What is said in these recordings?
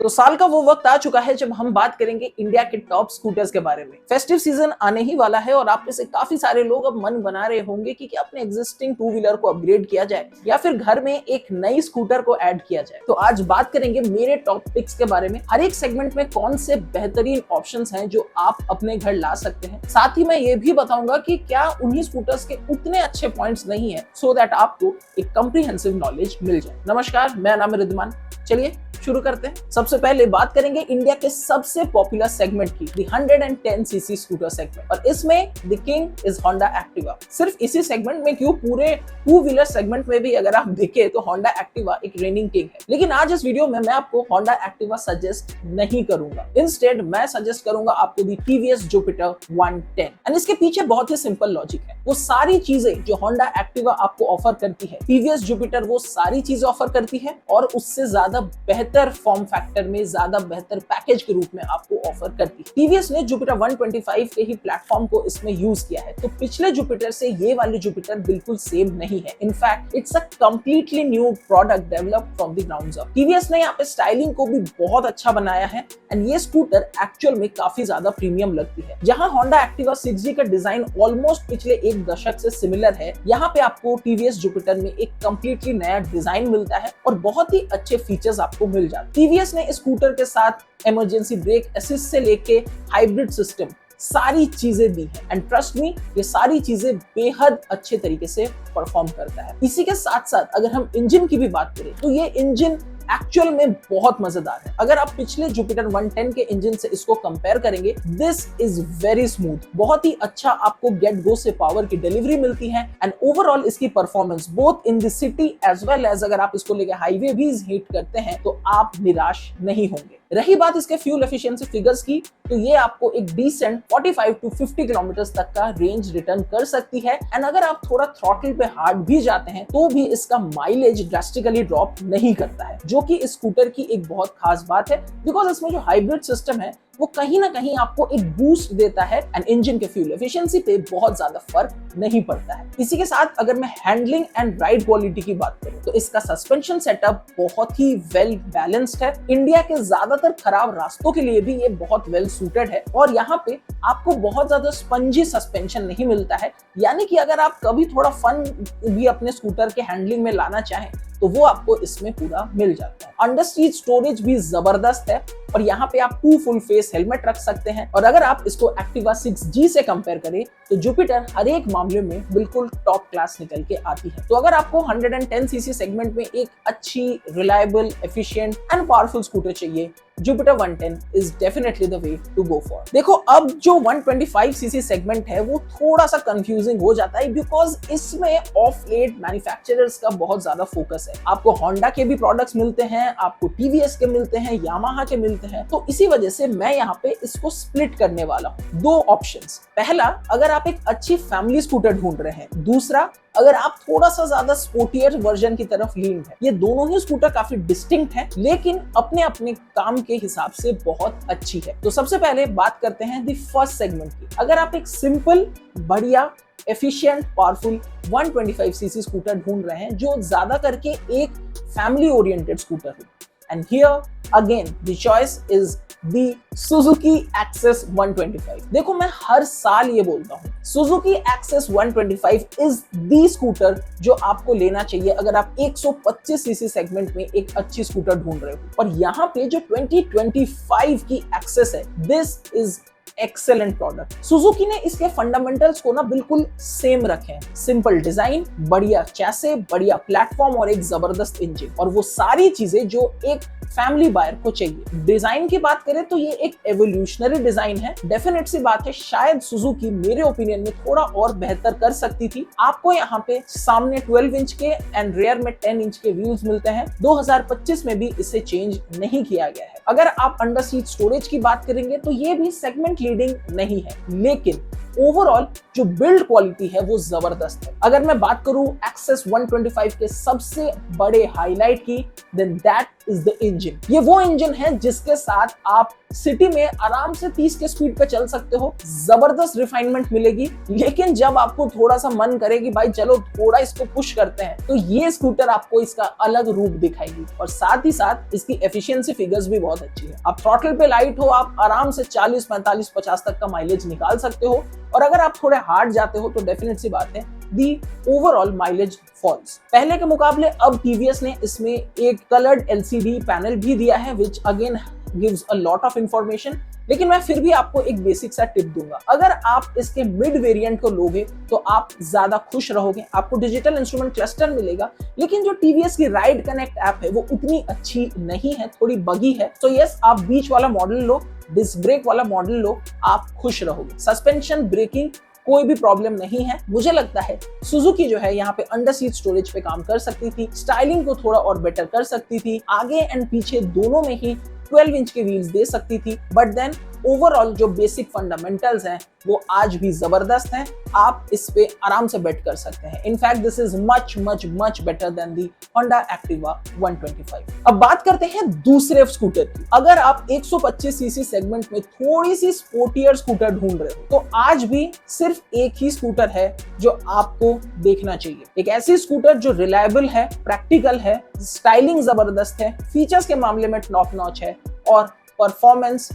तो साल का वो वक्त आ चुका है जब हम बात करेंगे इंडिया के टॉप स्कूटर्स के बारे में। फेस्टिव सीजन आने ही वाला है और आप में से काफी सारे लोग अब मन बना रहे होंगे कि क्या अपने एग्जिस्टिंग टू व्हीलर को अपग्रेड किया जाए या फिर घर में एक नई स्कूटर को ऐड किया जाए। तो आज बात करेंगे मेरे टॉप पिक्स के बारे में, हर एक सेगमेंट में कौन से बेहतरीन ऑप्शंस हैं जो आप अपने घर ला सकते हैं। साथ ही मैं ये भी बताऊंगा कि क्या उन्हीं स्कूटर्स के उतने अच्छे पॉइंट्स नहीं है, सो दैट आपको एक कॉम्प्रिहेंसिव नॉलेज मिल जाए। नमस्कार, मेरा नाम है रिद्धिमान। चलिए शुरू करते हैं। सबसे पहले बात करेंगे इंडिया के सबसे पॉपुलर सेगमेंट की, द 110 सीसी स्कूटर सेगमेंट, और इसमें the king is Honda Activa. सिर्फ इसी सेगमेंट में क्यों, पूरे टू व्हीलर सेगमेंट में भी अगर आप देखें तो होंडा एक्टिवा एक रेनिंग किंग है। लेकिन आज इस वीडियो में मैं आपको होंडा एक्टिवा सजेस्ट नहीं करूंगा, इंस्टेड मैं सजेस्ट करूंगा आपको दी टीवीएस जुपिटर 110। एंड इसके पीछे बहुत ही सिंपल लॉजिक है। वो सारी चीजें जो होंडा एक्टिवा आपको ऑफर करती है, टीवीएस जुपिटर वो सारी चीजें ऑफर करती है और उससे ज्यादा बेहतर फॉर्म फैक्टर में, ज्यादा बेहतर पैकेज के रूप में आपको ऑफर करती है। टीवीएस ने जुपिटर 125 के ही प्लेटफॉर्म को इसमें यूज किया है, तो पिछले जुपिटर से ये वाली जुपिटर बिल्कुल सेम नहीं है। In fact it's a completely new product developed from the ground up. TVS ने यहाँ पे स्टाइलिंग को भी बहुत अच्छा बनाया है एंड ये स्कूटर एक्चुअल में काफी ज्यादा प्रीमियम लगती है। जहां होंडा एक्टिवा 6G का डिजाइन ऑलमोस्ट पिछले एक दशक से सिमिलर है, यहाँ पे आपको टीवीएस जुपिटर में एक कंप्लीटली नया डिजाइन मिलता है और बहुत ही अच्छे फीचर्स आपको मिल जाते हैं। टीवीएस ने स्कूटर के साथ इमरजेंसी ब्रेक असिस्ट से लेके हाइब्रिड सिस्टम सारी चीजें दी है एंड ट्रस्ट मी, ये सारी चीजें बेहद अच्छे तरीके से परफॉर्म करता है। इसी के साथ साथ अगर हम इंजन की भी बात करें तो ये इंजन एक्चुअल में बहुत मजेदार है। अगर आप पिछले जुपिटर 110 के इंजन से इसको कंपेयर करेंगे, दिस इज वेरी स्मूथ, बहुत ही अच्छा आपको गेट गो से पावर की डिलीवरी मिलती है एंड ओवरऑल इसकी performance both in the city as well as अगर आप इसको लेके हाईवे भी हिट करते हैं तो आप निराश नहीं होंगे। रही बात इसके फ्यूल एफिशिएंसी फिगर्स की, तो ये आपको एक डिसेंट 45 टू 50 किलोमीटर तक का रेंज रिटर्न कर सकती है एंड अगर आप थोड़ा थ्रॉटल पे हार्ड भी जाते हैं तो भी इसका माइलेज ड्रास्टिकली ड्रॉप नहीं करता है, जो कि इस स्कूटर की एक बहुत खास बात है। बिकॉज इसमें जो हाइब्रिड सिस्टम है वो कहीं ना कहीं आपको एक बूस्ट देता है एंड इंजन के फ्यूल एफिशिएंसी पे बहुत ज्यादा फर्क नहीं पड़ता है। इसी के साथ अगर मैं हैंडलिंग एंड राइड क्वालिटी की बात करूं तो इसका सस्पेंशन सेटअप बहुत ही वेल बैलेंस्ड है। इंडिया के ज्यादातर खराब रास्तों के लिए भी ये बहुत वेल सूटेड है और यहाँ पे आपको बहुत ज्यादा स्पंजी सस्पेंशन नहीं मिलता है, यानी कि अगर आप कभी थोड़ा फन भी अपने स्कूटर के हैंडलिंग में लाना चाहें तो वो आपको इसमें पूरा मिल जाता है। अंडर सीट स्टोरेज भी जबरदस्त है और यहाँ पे आप 2 फुल फेस हेलमेट रख सकते हैं और अगर आप इसको एक्टिवा 6G से कंपेयर करें तो जुपिटर हर एक मामले में बिल्कुल टॉप क्लास निकल के आती है। तो अगर आपको 110 सीसी सेगमेंट में एक अच्छी, reliable, efficient and powerful scooter चाहिए, Jupiter 110 is definitely the way to go for. देखो, अब जो 125 सीसी सेगमेंट है वो थोड़ा सा कंफ्यूजिंग हो जाता है बिकॉज इसमें ऑफ लेट मैन्युफैक्चरर्स का बहुत ज्यादा फोकस है। आपको होंडा के भी प्रोडक्ट्स मिलते हैं, आपको टीवीएस के मिलते हैं, यामाहा के मिलते हैं, तो इसी वजह से मैं यहाँ पे इसको स्प्लिट करने वाला हूँ। 2 ऑप्शंस, पहला अगर आप एक अच्छी फैमिली स्कूटर ढूंढ रहे हैं, दूसरा अगर आप थोड़ा सा ज्यादा स्पोर्टियर वर्जन की तरफ लीन है। ये दोनों ही स्कूटर काफी डिस्टिंक्ट हैं लेकिन अपने अपने काम के हिसाब से बहुत अच्छी है। तो सबसे पहले बात करते हैं द फर्स्ट सेगमेंट की। अगर आप एक सिंपल, बढ़िया, एफिशिएंट, पावरफुल 125 सीसी स्कूटर ढूंढ रहे हैं जो ज्यादा करके एक फैमिली ओरिएंटेड स्कूटर हो, and here again the choice is the Suzuki Access 125। देखो, मैं हर साल ये बोलता हूँ, Suzuki Access 125 is the scooter जो आपको लेना चाहिए अगर आप 125 सीसी सेगमेंट में एक अच्छी स्कूटर ढूंढ रहे हो। और यहाँ पे जो 2025 की एक्सेस है, this is excellent product. Suzuki ने इसके फंडामेंटल्स को ना बिल्कुल सेम रखे हैं, सिंपल डिजाइन, बढ़िया चैसे, बढ़िया प्लेटफॉर्म और एक जबरदस्त इंजन, और वो सारी चीजें जो एक फैमिली बायर को चाहिए। डिजाइन की बात करें तो ये एक एवोल्यूशनरी डिजाइन है। डेफिनेट सी बात है, शायद सुजुकी मेरे ओपिनियन में थोड़ा और बेहतर कर सकती थी। आपको यहाँ पे सामने 12 इंच के एंड रेयर में 10 इंच के व्हील्स मिलते हैं। 2025 में भी इसे चेंज नहीं किया गया है। अगर आप अंडर सीट स्टोरेज की बात करेंगे तो ये भी सेगमेंट लीडिंग नहीं है, लेकिन ओवरऑल जो बिल्ड क्वालिटी है वो जबरदस्त है। अगर मैं बात करूं एक्सेस 125 के सबसे बड़े हाईलाइट की, then that is the engine. ये वो इंजन है जिसके साथ आप सिटी में आराम से 30 के स्पीड पे चल सकते हो, जबरदस्त रिफाइनमेंट मिलेगी। लेकिन जब आपको थोड़ा सा मन करे कि भाई चलो थोड़ा इसको पुश करते हैं, तो ये स्कूटर आपको इसका अलग रूप दिखाएगी। और साथ ही साथ इसकी एफिशिएंसी फिगर्स भी बहुत अच्छी है। आप थ्रॉटल पे लाइट हो, आप आराम से 40, 45, 50 तक का माइलेज निकाल सकते हो। और अगर आप थोड़े हार्ड जाते हो तो डेफिनेट सी बात है, दी ओवरऑल माइलेज फॉल्स। पहले के मुकाबले अब टीवीएस ने इसमें एक कलर्ड एलसीडी पैनल भी दिया है, which again gives a lot of information. लेकिन मैं फिर भी आपको एक बेसिक सा टिप दूंगा, अगर आप इसके मिड वेरिएंट को लोगे तो आप ज्यादा खुश रहोगे। आपको डिजिटल इंस्ट्रूमेंट क्लस्टर मिलेगा, लेकिन जो टीवीएस की राइड कनेक्ट ऐप है वो उतनी अच्छी नहीं है, थोड़ी बगी है। तो यस, आप बीच वाला मॉडल लो, डिस्क ब्रेक वाला मॉडल लो, आप खुश रहोगे। सस्पेंशन, ब्रेकिंग कोई भी प्रॉब्लम नहीं है। मुझे लगता है सुजुकी जो है यहाँ पे अंडर सीट स्टोरेज पे काम कर सकती थी, स्टाइलिंग को थोड़ा और बेटर कर सकती थी, आगे एंड पीछे दोनों में ही 12 इंच के व्हील्स दे सकती थी। बट देन ओवरऑल जो बेसिक फंडामेंटल्स हैं वो आज भी जबरदस्त हैं। आप इस पे आराम से बेट कर सकते हैं। In fact this is much much much better than the Honda Activa 125। अब बात करते हैं दूसरे स्कूटर की। अगर आप 125 सीसी सेगमेंट में थोड़ी सी स्पोर्टियर स्कूटर ढूंढ रहे हो, तो आज भी सिर्फ एक ही स्कूटर है जो आपको देखना चाहिए। एक ऐसी स्कूटर जो रिलायबल है, प्रैक्टिकल है, स्टाइलिंग जबरदस्त है, फीचर्स के मामले में टॉप नॉच है और परफॉर्मेंस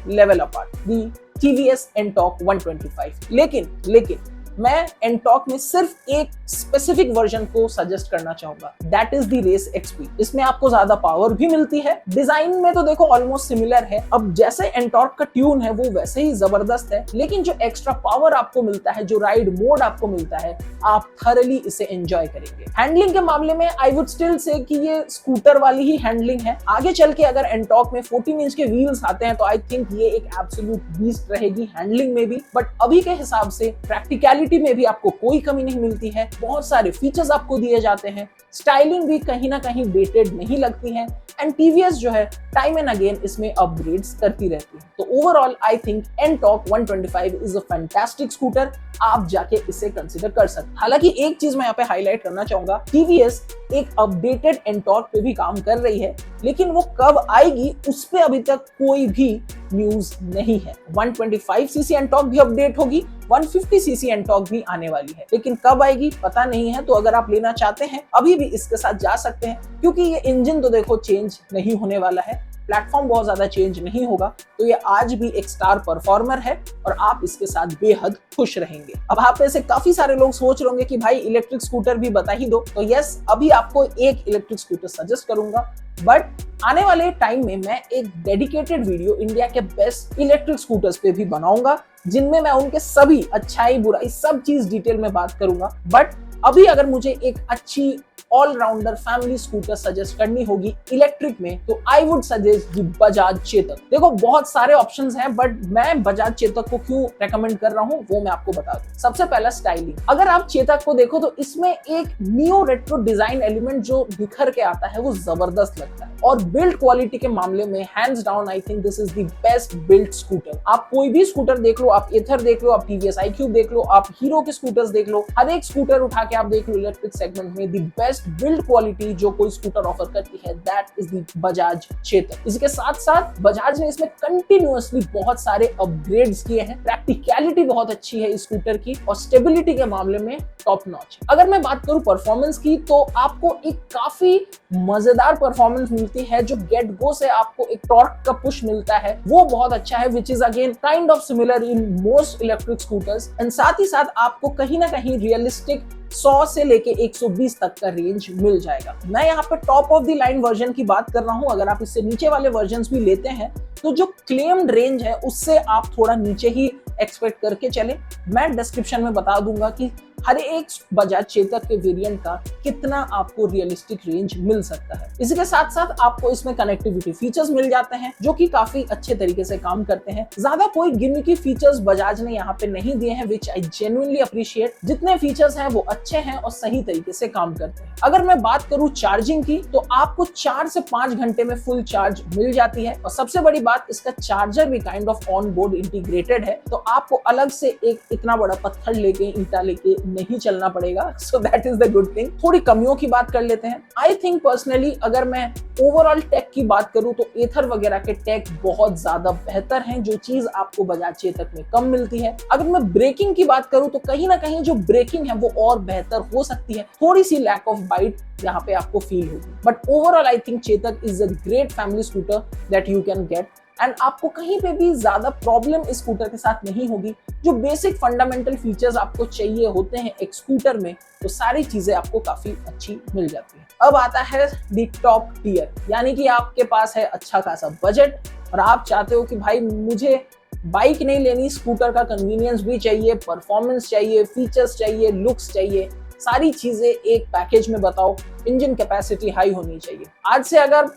लेवल अपार्ट, दी टीवीएस एनटॉर्क 125। लेकिन मैं एनटॉर्क में सिर्फ एक स्पेसिफिक वर्जन को सजेस्ट करना चाहूंगा, that is the Race XP. इसमें आपको ज्यादा पावर भी मिलती है, डिजाइन में तो देखो ऑलमोस्ट सिमिलर है। अब जैसे एनटॉर्क का ट्यून है वो वैसे ही जबरदस्त है, लेकिन जो एक्स्ट्रा पावर आपको मिलता है, जो राइड मोड आपको मिलता है, आप थरली इसे एंजॉय करेंगे। हैंडलिंग के मामले में आई वुड स्टिल से कि ये स्कूटर वाली ही हैंडलिंग है। आगे चल के अगर एनटॉर्क में 14 इंच के व्हील्स आते हैं तो आई थिंक ये एक एब्सोल्यूट बीस्ट रहेगी हैंडलिंग में भी। बट अभी के हिसाब से प्रैक्टिकलिटी में भी आपको कोई कमी नहीं मिलती है। बहुत सारे फीचर्स आपको दिए जाते हैं, स्टाइलिंग भी कहीं ना कहीं डेटेड नहीं लगती है, एंड टीवीएस जो है टाइम एंड अगेन इसमें अपग्रेड्स करती रहती है। तो overall I think Ntorq 125 is a fantastic scooter. आप जाके इसे कंसीडर कर सकते हैं। हालांकि एक चीज मैं यहाँ पे हाईलाइट करना चाहूंगा, टीवीएस एक अपडेटेड एनटॉर्क पे भी काम कर रही है, लेकिन वो कब आएगी उस पे अभी तक कोई भी न्यूज नहीं है। 125 सीसी एनटॉर्क भी अपडेट होगी, 150 सीसी एनटॉर्क भी आने वाली है, लेकिन कब आएगी पता नहीं है। तो अगर आप लेना चाहते हैं अभी भी इसके साथ जा सकते हैं, क्योंकि ये इंजन तो देखो चेंज नहीं होने वाला है, प्लेटफॉर्म बहुत ज्यादा चेंज नहीं होगा, तो ये आज भी एक स्टार परफॉर्मर है और आप इसके साथ बेहद खुश रहेंगे। अब आप में से काफी सारे लोग सोच रहे होंगे कि भाई इलेक्ट्रिक स्कूटर भी बता ही दो। तो यस, अभी आपको एक इलेक्ट्रिक स्कूटर सजेस्ट करूंगा, बट आने वाले टाइम में मैं एक डेडिकेटेड वीडियो इंडिया के बेस्ट इलेक्ट्रिक स्कूटर्स पे भी बनाऊंगा, जिनमें मैं उनके सभी अच्छाई बुराई सब चीज डिटेल में बात करूंगा। बट अभी अगर मुझे एक अच्छी ऑलराउंडर फैमिली स्कूटर सजेस्ट करनी होगी इलेक्ट्रिक में, तो I would suggest Bajaj Chetak. देखो बहुत सारे ऑप्शंस हैं, बट मैं बजाज चेतक को क्यों रेकमेंड कर रहा हूं वो मैं आपको बता दूं। सबसे पहला स्टाइलिंग। अगर आप चेतक को देखो तो इसमें एक नियो रेट्रो डिजाइन एलिमेंट जो निखर के आता है वो जबरदस्त लगता है। और बिल्ड क्वालिटी के मामले में hands down I think this is the best build scooter. आप कोई भी स्कूटर देख लो, आप एथर देख लो, आप टीवीएस iQube देख लो, आप हीरो के स्कूटर्स देख लो, हर एक स्कूटर उठा के आप देख लो इलेक्ट्रिक सेगमेंट में, द बेस्ट बिल्ड क्वालिटी जो कोई स्कूटर ऑफर करती है that is the Bajaj Chetak. इसके साथ साथ बजाज ने इसमें कंटिन्यूअसली बहुत सारे अपग्रेड्स किए हैं। प्रैक्टिकलिटी बहुत अच्छी है इस स्कूटर की और स्टेबिलिटी के मामले में टॉप नॉच। अगर मैं बात करूं परफॉर्मेंस की, तो आपको एक काफी मजेदार परफॉर्मेंस मिलती है। जो गेट गो से आपको एक टॉर्क का पुश मिलता है वो बहुत अच्छा है, which is again kind of similar in most electric scooters. And साथ ही साथ आपको कहीं ना कहीं रियलिस्टिक 100 से लेके 120 तक का रेंज मिल जाएगा। मैं यहाँ पे top of the line version की बात कर रहा हूँ। अगर आप इससे नीचे वाले वर्जन्स भी लेते हैं तो जो क्लेम्ड रेंज है उससे आप थोड़ा नीचे ही एक्सपेक्ट करके चले। मैं डिस्क्रिप्शन में बता दूंगा कि हर एक बजाज चेतक के वेरिएंट का कितना आपको रियलिस्टिक रेंज मिल सकता है। इसी के साथ साथ आपको इसमें कनेक्टिविटी फीचर्स मिल जाते हैं जो कि काफी अच्छे तरीके से काम करते हैं। ज्यादा कोई गिमिकी फीचर्स बजाज ने यहाँ पे नहीं दिए हैं, विच आई जेन्युइनली अप्रिशिएट। जितने फीचर्स हैं वो अच्छे हैं और सही तरीके से काम करते हैं। अगर मैं बात करूं चार्जिंग की, तो आपको 4 से 5 घंटे में फुल चार्ज मिल जाती है और सबसे बड़ी बात, इसका चार्जर भी kind of on board integrated है, तो आपको अलग से एक इतना बड़ा पत्थर लेके, ईंटा लेके नहीं चलना पड़ेगा। So that is the good thing. थोड़ी कमियों की बात कर लेते हैं। आई थिंक पर्सनली अगर मैं ओवरऑल टेक की बात करूं तो एथर वगैरह के टेक बहुत ज्यादा बेहतर हैं, जो चीज आपको बजाज चेतक में कम मिलती है। अगर मैं ब्रेकिंग की बात करूं तो कहीं ना कहीं जो ब्रेकिंग है वो और बेहतर हो सकती है, थोड़ी सी लैक ऑफ बाइट यहाँ पे आपको फील होगी। But overall I think Chetak is a great family scooter that you can get and आपको कहीं पे भी ज्यादा प्रॉब्लम इस स्कूटर के साथ नहीं होगी। जो बेसिक फंडामेंटल फीचर्स आपको चाहिए होते हैं एक स्कूटर में, तो सारी चीजें आपको काफी अच्छी मिल जाती है। अब आता है दी टॉप टियर, यानी कि आपके पास है अच्छा खासा बजट और आप चाहते हो कि भाई मुझे बाइक नहीं लेनी, स्कूटर का कन्वीनियंस भी चाहिए, परफॉर्मेंस चाहिए, फीचर्स चाहिए, लुक्स चाहिए, सारी चीजें एक पैकेज में बताओ। इंजन कैपेसिटी हाई होनी चाहिए। आज से अगर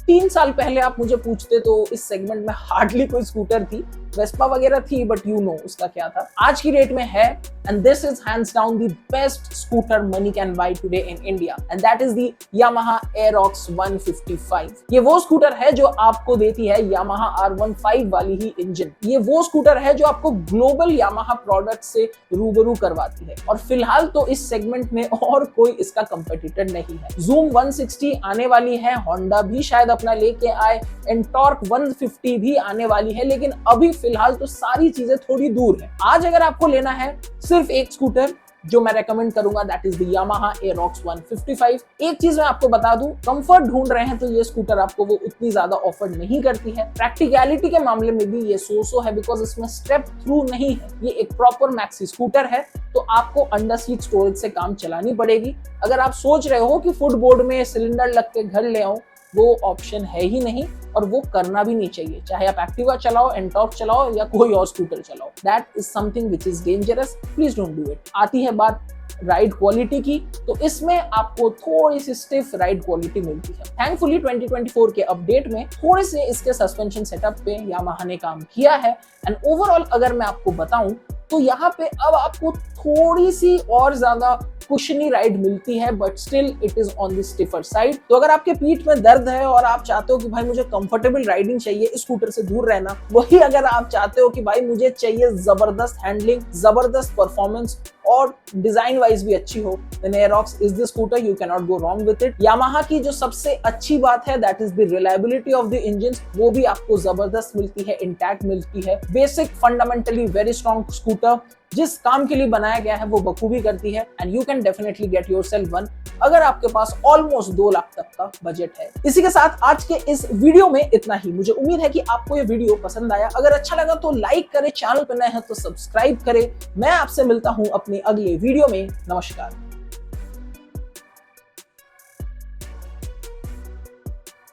3 साल पहले आप मुझे पूछते तो इस सेगमेंट में हार्डली कोई स्कूटर थी, वेस्पा वगैरह थी, बट यू नो उसका क्या था। आज की डेट में है and this is hands down the best scooter money can by today in India and that is the Yamaha Aerox 155। ये वो स्कूटर है जो आपको देती है यामाहा R15 वाली ही इंजन। ये वो स्कूटर है जो आपको ग्लोबल यामाहा प्रोडक्ट से रूबरू करवाती है और फिलहाल तो इस सेगमेंट में और कोई इसका कंपटीटर नहीं है। Zoom 160 आने वाली है, होंडा भी शायद अपना लेके आए, एंटॉर्क 150 भी आने वाली है, लेकिन अभी फिलहाल तो सारी चीजें थोड़ी दूर है। आज अगर आपको लेना है सिर्फ एक स्कूटर जो मैं रेकमेंड करूंगा, that is the Yamaha Aerox 155। एक चीज मैं आपको बता दूं, कंफर्ट ढूंढ रहे हैं तो ये स्कूटर आपको वो उतनी ज्यादा ऑफर नहीं करती है। प्रैक्टिकलिटी के मामले में भी ये सो है, बिकॉज इसमें स्टेप थ्रू नहीं है। ये एक प्रॉपर मैक्सी स्कूटर है, तो आपको अंडर सीट स्टोरेज से काम चलानी पड़ेगी। अगर आप सोच रहे हो कि फुटबोर्ड में सिलेंडर लग के घर ले आओ, वो ऑप्शन है ही नहीं और वो करना भी नहीं चाहिए। चाहे आप एक्टिवा चलाओ, एंटॉर्क चलाओ या कोई और स्कूटर चलाओ, that is something which is dangerous, please don't do it. आती है बात राइड क्वालिटी की, तो इसमें आपको थोड़ी सी स्टिफ राइड क्वालिटी मिलती है। थैंकफुली 2024 के अपडेट में थोड़े से इसके सस्पेंशन सेटअप पे यामाहा ने काम किया है एंड ओवरऑल अगर मैं आपको बताऊं तो यहाँ पे अब आपको थोड़ी सी और ज्यादा कुशनी राइड मिलती है, but still it is on the stiffer side. तो अगर आपके पीठ में दर्द है और आप चाहते हो कि भाई मुझे कंफर्टेबल राइडिंग चाहिए, इस स्कूटर से दूर रहना, वही अगर आप चाहते हो कि भाई मुझे चाहिए जबरदस्त हैंडलिंग, जबरदस्त परफॉर्मेंस और डिजाइन वाइज भी अच्छी हो, then Aerox is the scooter, you can not go wrong with it. Yamaha की जो सबसे अच्छी बात है that is the reliability of the engine, वो भी आपको जबरदस्त मिलती है, इंटैक्ट मिलती है। Basic fundamentally very strong scooter, जिस काम के लिए बनाया गया है वो बखूबी करती है and you can definitely get yourself one अगर आपके पास ऑलमोस्ट 2 लाख तक का बजट है। इसी के साथ आज के इस वीडियो में इतना ही। मुझे उम्मीद है कि आपको ये वीडियो पसंद आया। अगर अच्छा लगा तो लाइक करें, चैनल पर नए हैं तो सब्सक्राइब करें। मैं आपसे मिलता हूं अपनी अगले वीडियो में। नमस्कार।